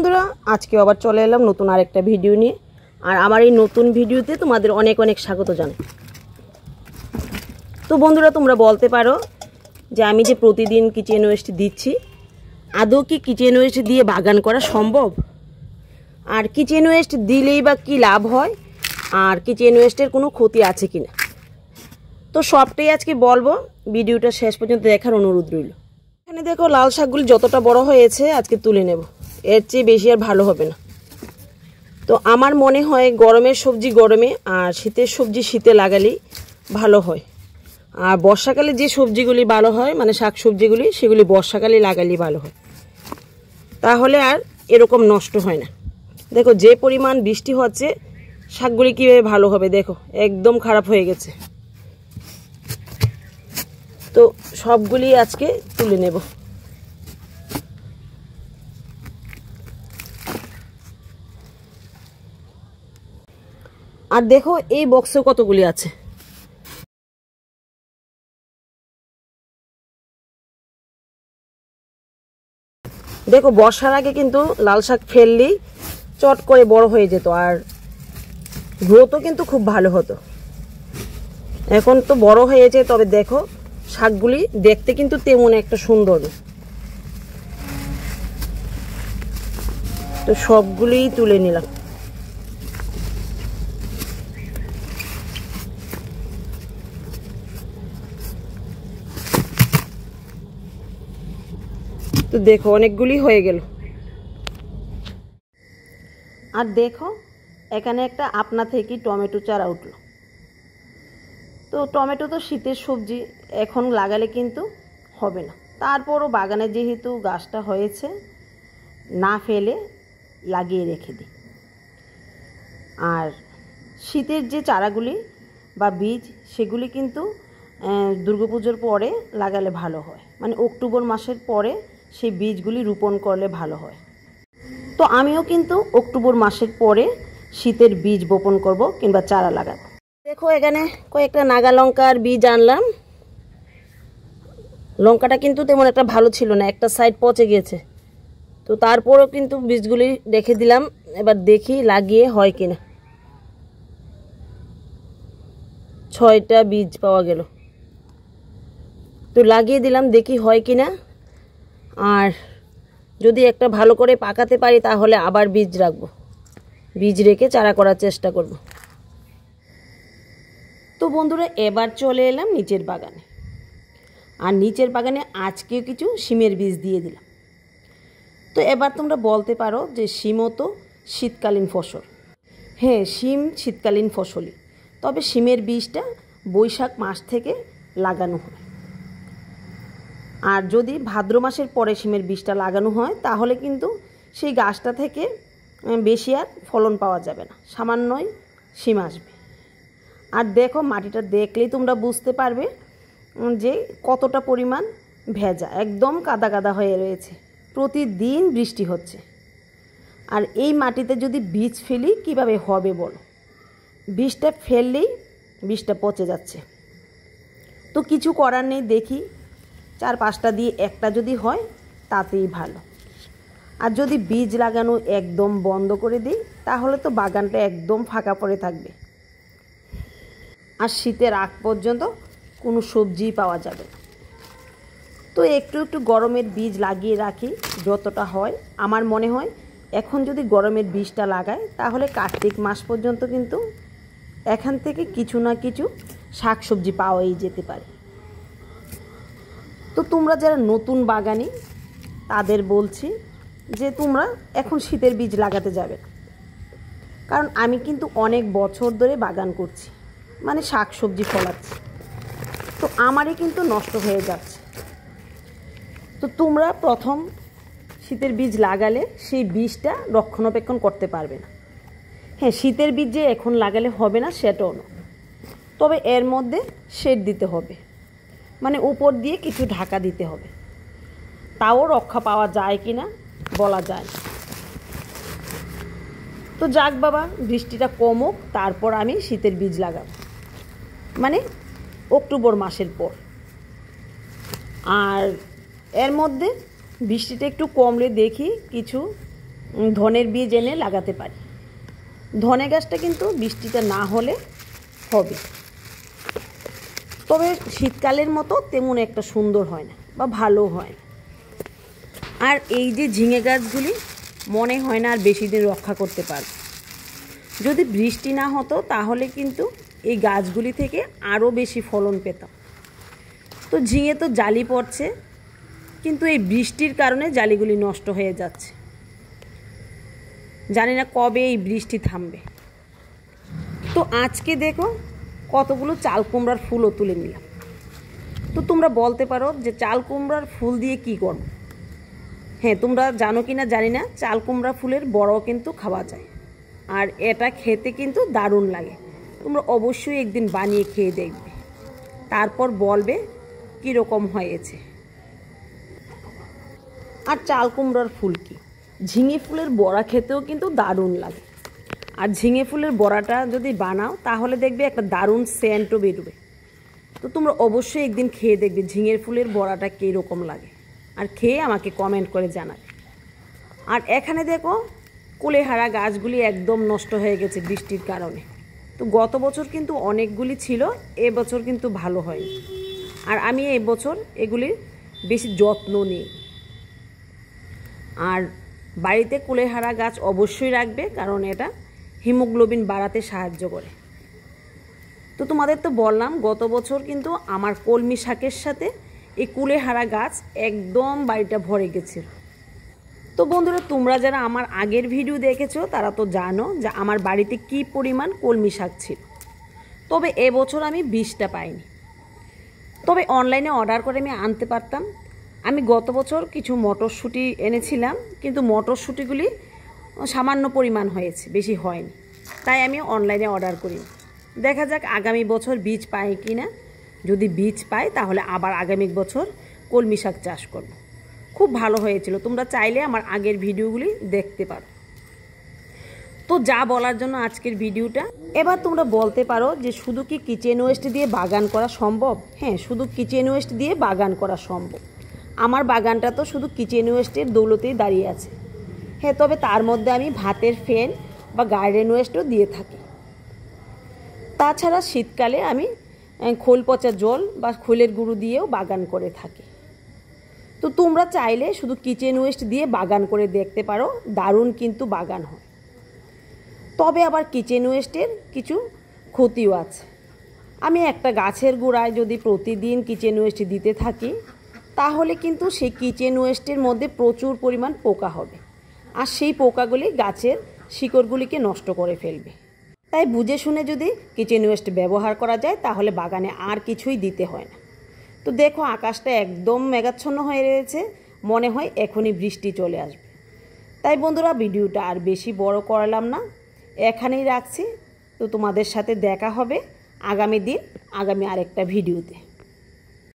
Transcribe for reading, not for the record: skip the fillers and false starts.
বন্ধুরা, আজকে আবার চলে এলাম নতুন আরেকটা ভিডিও নিয়ে। আর আমার এই নতুন ভিডিওতে তোমাদের অনেক অনেক স্বাগত জানাই। তো বন্ধুরা, তোমরা বলতে পারো যে আমি যে প্রতিদিন কিচেন ওয়েস্ট দিচ্ছি, আদৌ কি কিচেন ওয়েস্ট দিয়ে বাগান করা সম্ভব? আর কিচেন ওয়েস্ট দিলেই বা কী লাভ হয়, আর কিচেন ওয়েস্টের কোনো ক্ষতি আছে কি না, তো সবটাই আজকে বলবো। ভিডিওটা শেষ পর্যন্ত দেখার অনুরোধ রইল। এখানে দেখো, লাল শাকগুলি যতটা বড় হয়েছে আজকে তুলে নেব, এর চেয়ে বেশি আর ভালো হবে না। তো আমার মনে হয় গরমের সবজি গরমে আর শীতের সবজি শীতে লাগালেই ভালো হয়। আর বর্ষাকালে যে সবজিগুলি ভালো হয়, মানে শাক সবজিগুলি, সেগুলি বর্ষাকালে লাগালেই ভালো হয়, তাহলে আর এরকম নষ্ট হয় না। দেখো যে পরিমাণ বৃষ্টি হচ্ছে, শাকগুলি কীভাবে ভালো হবে, দেখো একদম খারাপ হয়ে গেছে। তো সবগুলি আজকে তুলে নেব। আর দেখো এই বক্সে কতগুলি আছে। দেখো বর্ষার আগে কিন্তু লাল শাক ফেললেই চট করে বড় হয়ে যেত, আর গ্রোথও কিন্তু খুব ভালো হতো। এখন তো বড় হয়েছে, তবে দেখো শাকগুলি দেখতে কিন্তু তেমন একটা সুন্দর না। তো সবগুলিই তুলে নিলাম। তো দেখো অনেকগুলি হয়ে গেল। আর দেখো এখানে একটা আপনা থেকে টমেটো চারা উঠলো। তো টমেটো তো শীতের সবজি, এখন লাগালে কিন্তু হবে না। তারপরও বাগানে যেহেতু গাছটা হয়েছে, না ফেলে লাগিয়ে রেখে দিই। আর শীতের যে চারাগুলি বা বীজ, সেগুলি কিন্তু দুর্গাপুজোর পরে লাগালে ভালো হয়, মানে অক্টোবর মাসের পরে সেই বীজগুলি রোপণ করলে ভালো হয়। তো আমিও কিন্তু অক্টোবর মাসের পরে শীতের বীজ বপন করব কিংবা চারা লাগাবো। দেখো এখানে কয়েকটা নাগা লঙ্কার বীজ আনলাম। লঙ্কাটা কিন্তু তেমন একটা ভালো ছিল না, একটা সাইড পচে গিয়েছে। তো তারপরেও কিন্তু বীজগুলি রেখে দিলাম, এবার দেখি লাগিয়ে হয় কিনা। 6টা বীজ পাওয়া গেল, তো লাগিয়ে দিলাম, দেখি হয় কিনা। আর যদি একটা ভালো করে পাকাতে পারি তাহলে আবার বীজ রাখবো, বীজ রেখে চারা করার চেষ্টা করব। তো বন্ধুরা, এবার চলে এলাম নিচের বাগানে। আর নিচের বাগানে আজকে কিছু শিমের বীজ দিয়ে দিলাম। তো এবার তোমরা বলতে পারো যে শিমও তো শীতকালীন ফসল। হ্যাঁ, শিম শীতকালীন ফসলই, তবে শিমের বীজটা বৈশাখ মাস থেকে লাগানো হয়। আর যদি ভাদ্র মাসের পরে শিমের বীজটা লাগানো হয়, তাহলে কিন্তু সেই গাছটা থেকে বেশি আর ফলন পাওয়া যাবে না, সামান্যই শিম আসবে। আর দেখো মাটিটা দেখলেই তোমরা বুঝতে পারবে যে কতটা পরিমাণ ভেজা, একদম কাদা কাদা হয়ে রয়েছে, প্রতিদিন বৃষ্টি হচ্ছে। আর এই মাটিতে যদি বীজ ফেলি কিভাবে হবে বলো? বীজটা ফেললেই বীজটা পচে যাচ্ছে। তো কিছু করার নেই, দেখি 4-5টা দিয়ে একটা যদি হয় তাতেই ভালো। আর যদি বীজ লাগানো একদম বন্ধ করে দিই, তাহলে তো বাগানটা একদম ফাঁকা পড়ে থাকবে, আর শীতের আগ পর্যন্ত কোনো সবজিই পাওয়া যাবে না। তো একটু একটু গরমের বীজ লাগিয়ে রাখি যতটা হয়। আমার মনে হয় এখন যদি গরমের বীজটা লাগাই, তাহলে কার্তিক মাস পর্যন্ত কিন্তু এখান থেকে কিছু না কিছু শাক সবজি পাওয়াই যেতে পারে। তো তোমরা যারা নতুন বাগানি, তাদের বলছি যে তোমরা এখন শীতের বীজ লাগাতে যাবে না, কারণ আমি কিন্তু অনেক বছর ধরে বাগান করছি, মানে শাক সবজি ফলাচ্ছি, তো আমারই কিন্তু নষ্ট হয়ে যাচ্ছে। তো তোমরা প্রথম শীতের বীজ লাগালে সেই বীজটা রক্ষণাবেক্ষণ করতে পারবে না। হ্যাঁ, শীতের বীজ যে এখন লাগালে হবে না সেটাও না, তবে এর মধ্যে শেড দিতে হবে, মানে উপর দিয়ে কিছু ঢাকা দিতে হবে, তাও রক্ষা পাওয়া যায় কি না বলা যায় না। তো যাক বাবা, বৃষ্টিটা কমুক, তারপর আমি শীতের বীজ লাগাব, মানে অক্টোবর মাসের পর। আর এর মধ্যে বৃষ্টিটা একটু কমলে দেখি কিছু ধনের বীজ এনে লাগাতে পারি। ধনে গাছটা কিন্তু বৃষ্টিটা না হলে হবে, তবে শীতকালের মতো তেমন একটা সুন্দর হয় না বা ভালো হয় না। আর এই যে ঝিঙে গাছগুলি মনে হয় না আর বেশি দিন রক্ষা করতে পারবে। যদি বৃষ্টি না হতো তাহলে কিন্তু এই গাছগুলি থেকে আরও বেশি ফলন পেতাম। তো ঝিঙে তো জালি পড়ছে, কিন্তু এই বৃষ্টির কারণে জালিগুলি নষ্ট হয়ে যাচ্ছে। জানি না কবে এই বৃষ্টি থামবে। তো আজকে দেখো কতগুলো চাল কুমড়ার ফুলও তুলে নিলাম। তো তোমরা বলতে পারো যে চাল কুমড়ার ফুল দিয়ে কি করব। হ্যাঁ, তোমরা জানো কি না জানি না, চাল কুমড়া ফুলের বড়াও কিন্তু খাওয়া যায়, আর এটা খেতে কিন্তু দারুণ লাগে। তোমরা অবশ্যই একদিন বানিয়ে খেয়ে দেখবে, তারপর বলবে কীরকম হয়েছে। আর চাল কুমড়ার ফুল কি, ঝিঙে ফুলের বড়া খেতেও কিন্তু দারুণ লাগে। আর ঝিঙে ফুলের বড়াটা যদি বানাও তাহলে দেখবে একটা দারুণ সেন্টও বেরোবে। তো তোমরা অবশ্যই একদিন খেয়ে দেখবে ঝিঙের ফুলের বড়াটা কীরকম লাগে, আর খেয়ে আমাকে কমেন্ট করে জানাবে। আর এখানে দেখো কুলেহারা গাছগুলি একদম নষ্ট হয়ে গেছে বৃষ্টির কারণে। তো গত বছর কিন্তু অনেকগুলি ছিল, এবছর কিন্তু ভালো হয়নি। আর আমি এই বছর এগুলির বেশি যত্ন নিই। আর বাড়িতে কুলেহারা গাছ অবশ্যই রাখবে, কারণ এটা হিমোগ্লোবিন বাড়াতে সাহায্য করে। তো তোমাদের তো বললাম গত বছর কিন্তু আমার কলমি শাকের সাথে এই কুলেহারা গাছ একদম বাড়িটা ভরে গেছিল। তো বন্ধুরা, তোমরা যারা আমার আগের ভিডিও দেখেছো তারা তো জানো যে আমার বাড়িতে কি পরিমাণ কলমি শাক ছিল। তবে এবছর আমি 20টা পাইনি, তবে অনলাইনে অর্ডার করে আমি আনতে পারতাম। আমি গত বছর কিছু মটরশুঁটি এনেছিলাম, কিন্তু মটরশুঁটিগুলি সামান্য পরিমাণ হয়েছে, বেশি হয়নি, তাই আমি অনলাইনে অর্ডার করি। দেখা যাক আগামী বছর বীজ পাই কি না। যদি বীজ পাই তাহলে আবার আগামী বছর কলমি শাক চাষ করব। খুব ভালো হয়েছিল, তোমরা চাইলে আমার আগের ভিডিওগুলি দেখতে পারো। তো যা বলার জন্য আজকের ভিডিওটা। এবার তোমরা বলতে পারো যে শুধু কি কিচেন ওয়েস্ট দিয়ে বাগান করা সম্ভব? হ্যাঁ, শুধু কিচেন ওয়েস্ট দিয়ে বাগান করা সম্ভব। আমার বাগানটা তো শুধু কিচেন ওয়েস্টের দৌলতেই দাঁড়িয়ে আছে। হ্যাঁ, তবে তার মধ্যে আমি ভাতের ফেন বা গার্ডেন ওয়েস্টও দিয়ে থাকি। তাছাড়া শীতকালে আমি খোল পচা জল বা খোলের গুঁড়ো দিয়েও বাগান করে থাকি। তো তোমরা চাইলে শুধু কিচেন ওয়েস্ট দিয়ে বাগান করে দেখতে পারো, দারুণ কিন্তু বাগান হয়। তবে আবার কিচেন ওয়েস্টের কিছু ক্ষতিও আছে। আমি একটা গাছের গোড়ায় যদি প্রতিদিন কিচেন ওয়েস্ট দিতে থাকি তাহলে কিন্তু সেই কিচেন ওয়েস্টের মধ্যে প্রচুর পরিমাণ পোকা হবে, আর সেই পোকাগুলি গাছের শিকড়গুলিকে নষ্ট করে ফেলবে। তাই বুঝে শুনে যদি কিচেন ওয়েস্ট ব্যবহার করা যায় তাহলে বাগানে আর কিছুই দিতে হয় না। তো দেখো আকাশটা একদম মেঘাচ্ছন্ন হয়ে রয়েছে, মনে হয় এখনই বৃষ্টি চলে আসবে। তাই বন্ধুরা, ভিডিওটা আর বেশি বড় করলাম না, এখানেই রাখছি। তো তোমাদের সাথে দেখা হবে আগামী দিন আগামী আরেকটা ভিডিওতে।